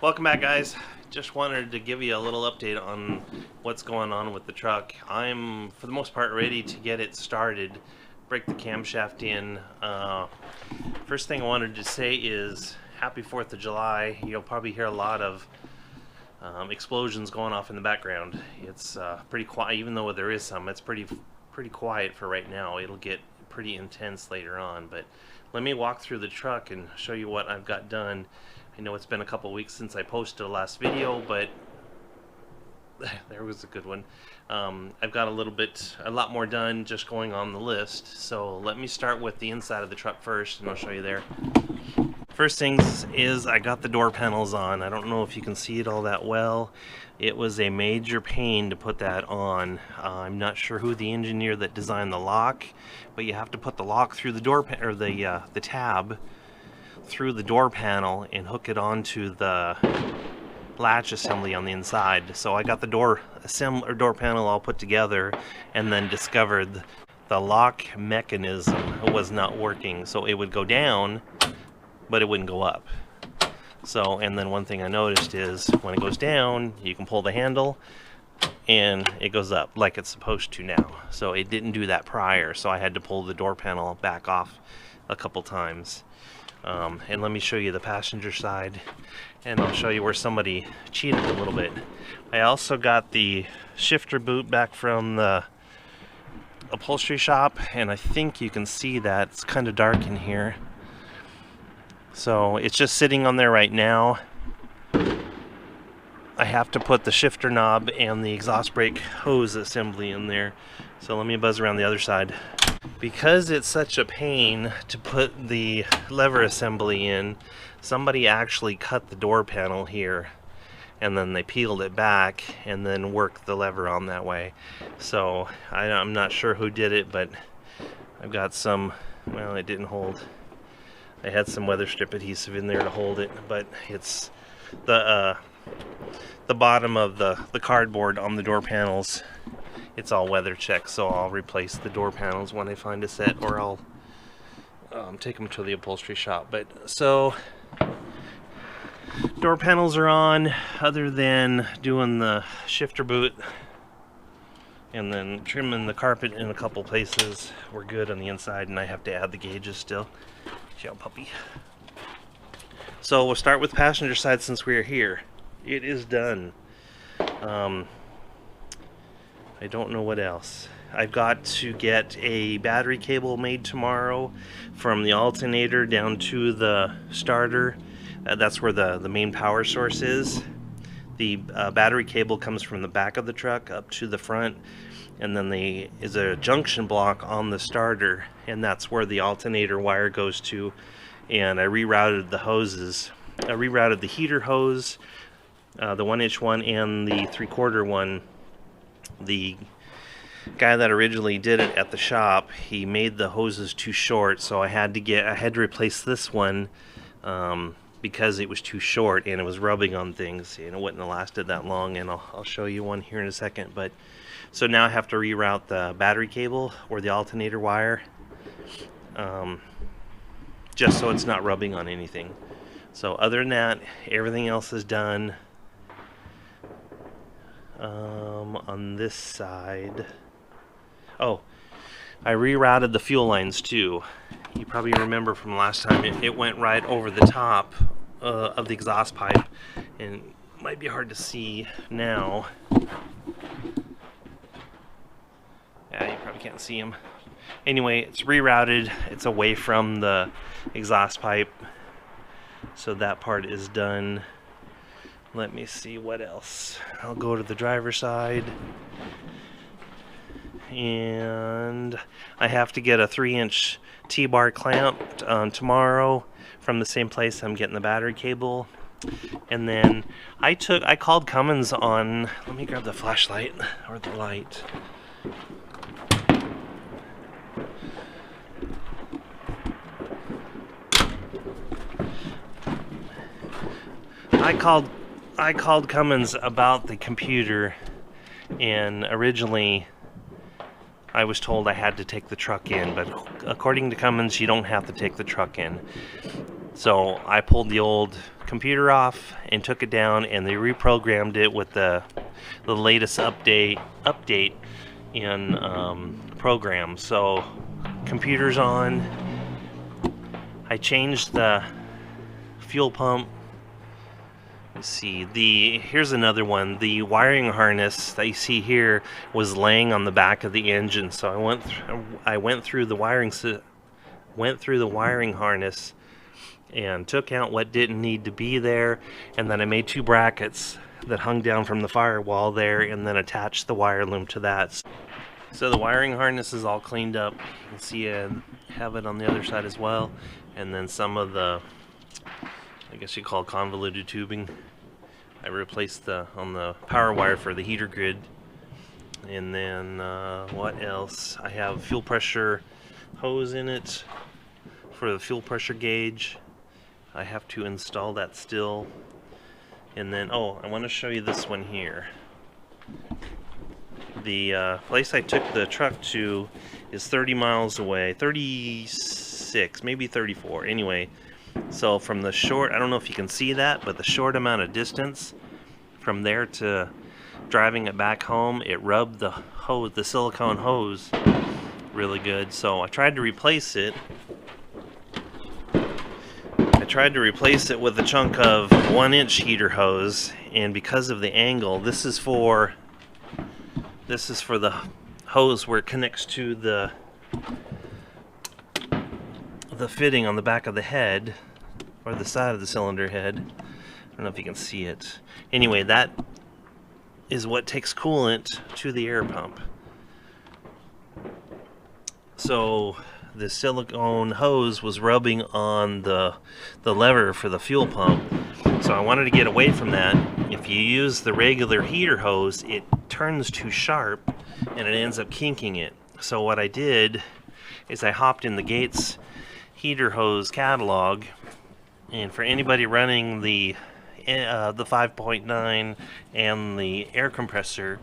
Welcome back, guys. Just wanted to give you a little update on what's going on with the truck. I'm, for the most part, ready to get it started, break the camshaft in. First thing I wanted to say is happy 4th of July. You'll probably hear a lot of explosions going off in the background. It's pretty quiet, even though there is some. It's pretty quiet for right now. It'll get pretty intense later on, but let me walk through the truck and show you what I've got done. I know it's been a couple weeks since I posted the last video, but there was a good one. I've got a lot more done just going on the list. So let me start with the inside of the truck first, and I'll show you there. First things is I got the door panels on. I don't know if you can see it all that well. It was a major pain to put that on. I'm not sure who the engineer that designed the lock, but you have to put the lock through the door or the tab through the door panel and hook it onto the latch assembly on the inside. So I got the door panel all put together, and then discovered the lock mechanism was not working. So it would go down, but it wouldn't go up. So, and then one thing I noticed is when it goes down, you can pull the handle and it goes up like it's supposed to now. So it didn't do that prior, so I had to pull the door panel back off a couple times. And let me show you the passenger side, and I'll show you where somebody cheated a little bit. I also got the shifter boot back from the upholstery shop, and I think you can see that it's kind of dark in here. So it's just sitting on there right now. I have to put the shifter knob and the exhaust brake hose assembly in there. So let me buzz around the other side. Because it's such a pain to put the lever assembly in, somebody actually cut the door panel here, and then they peeled it back and then worked the lever on that way. So I'm not sure who did it, but I've got some, well, it didn't hold. I had some weather strip adhesive in there to hold it, but it's the bottom of the cardboard on the door panels. It's all weather checked, so I'll replace the door panels when I find a set, or I'll take them to the upholstery shop. But so door panels are on, other than doing the shifter boot and then trimming the carpet in a couple places. We're good on the inside, and I have to add the gauges still. Ciao, puppy. So we'll start with passenger side since we're here. It is done. I don't know what else. I've got to get a battery cable made tomorrow from the alternator down to the starter. That's where the main power source is. The battery cable comes from the back of the truck up to the front, and then is a junction block on the starter, and that's where the alternator wire goes to. And I rerouted the hoses. I rerouted the heater hose, the 1-inch one and the 3/4 one. The guy that originally did it at the shop, he made the hoses too short, so I had to replace this one because it was too short and it was rubbing on things, and it wouldn't have lasted that long. And I'll show you one here in a second. But so now I have to reroute the battery cable or the alternator wire, just so it's not rubbing on anything. So other than that, everything else is done. On this side, oh, I rerouted the fuel lines too. You probably remember from last time, it went right over the top of the exhaust pipe, and it might be hard to see now. Yeah, you probably can't see them. Anyway, it's rerouted. It's away from the exhaust pipe, so that part is done. Let me see what else. I'll go to the driver's side, and I have to get a 3-inch T-bar clamp tomorrow from the same place I'm getting the battery cable. And then I called Cummins on, let me grab the flashlight or the light. I called Cummins about the computer, and originally I was told I had to take the truck in, but according to Cummins, you don't have to take the truck in. So I pulled the old computer off and took it down, and they reprogrammed it with the latest update in program. So computer's on. I changed the fuel pump. Let's see, here's another one. The wiring harness that you see here was laying on the back of the engine, so I went through the wiring harness and took out what didn't need to be there, and then I made 2 brackets that hung down from the firewall there, and then attached the wire loom to that. So the wiring harness is all cleaned up. You can see I have it on the other side as well, and then some of the, I guess you call it convoluted tubing, I replaced on the power wire for the heater grid. And then what else? I have fuel pressure hose in it for the fuel pressure gauge. I have to install that still. And then, oh, I want to show you this one here. The place I took the truck to is 30 miles away, 36, maybe 34, anyway. So from the short, I don't know if you can see that, but the short amount of distance from there to driving it back home, it rubbed the hose, the silicone hose, really good. So I tried to replace it. I tried to replace it with a chunk of 1-inch heater hose, and because of the angle, this is for the hose where it connects to the fitting on the back of the head, or the side of the cylinder head. I don't know if you can see it. Anyway, that is what takes coolant to the air pump. So the silicone hose was rubbing on the lever for the fuel pump, so I wanted to get away from that. If you use the regular heater hose, it turns too sharp and it ends up kinking it. So what I did is I hopped in the Gates heater hose catalog, and for anybody running the 5.9 and the air compressor,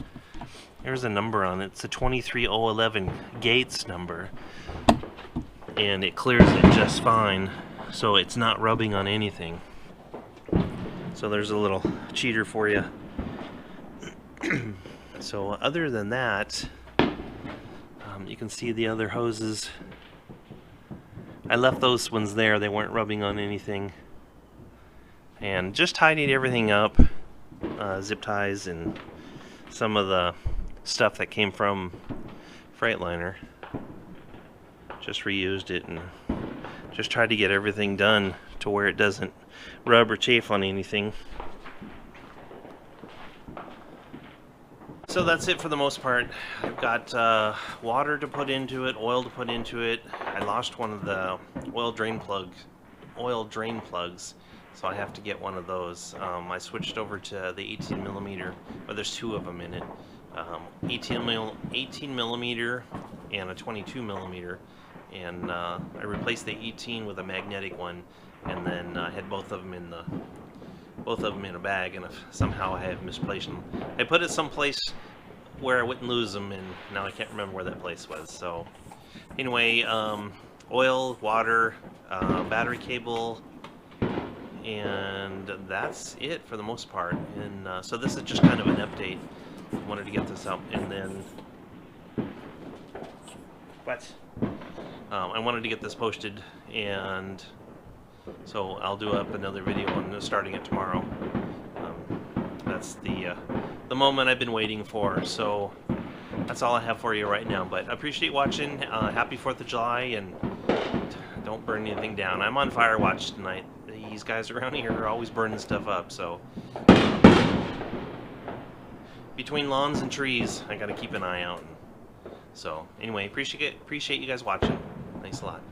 there's a number on it. It's a 23011 Gates number, and it clears it just fine, so it's not rubbing on anything. So there's a little cheater for you. So other than that, you can see the other hoses. I left those ones there, they weren't rubbing on anything. And just tidied everything up, zip ties and some of the stuff that came from Freightliner. Just reused it and just tried to get everything done to where it doesn't rub or chafe on anything. So that's it for the most part. I've got water to put into it, oil to put into it. I lost one of the oil drain plugs, so I have to get one of those. I switched over to the 18 millimeter, but there's 2 of them in it. 18 millimeter and a 22 millimeter, and I replaced the 18 with a magnetic one, and then I had both of them in a bag, and somehow I have misplaced them. I put it someplace where I wouldn't lose them, and now I can't remember where that place was. So anyway, oil, water, battery cable, and that's it for the most part. And so this is just kind of an update. I wanted to get this up, and then I wanted to get this posted, and so I'll do up another video on starting it tomorrow. That's the moment I've been waiting for. So that's all I have for you right now. But I appreciate watching. Happy 4th of July, and don't burn anything down. I'm on fire watch tonight. These guys around here are always burning stuff up. So between lawns and trees, I got to keep an eye out. So anyway, appreciate you guys watching. Thanks a lot.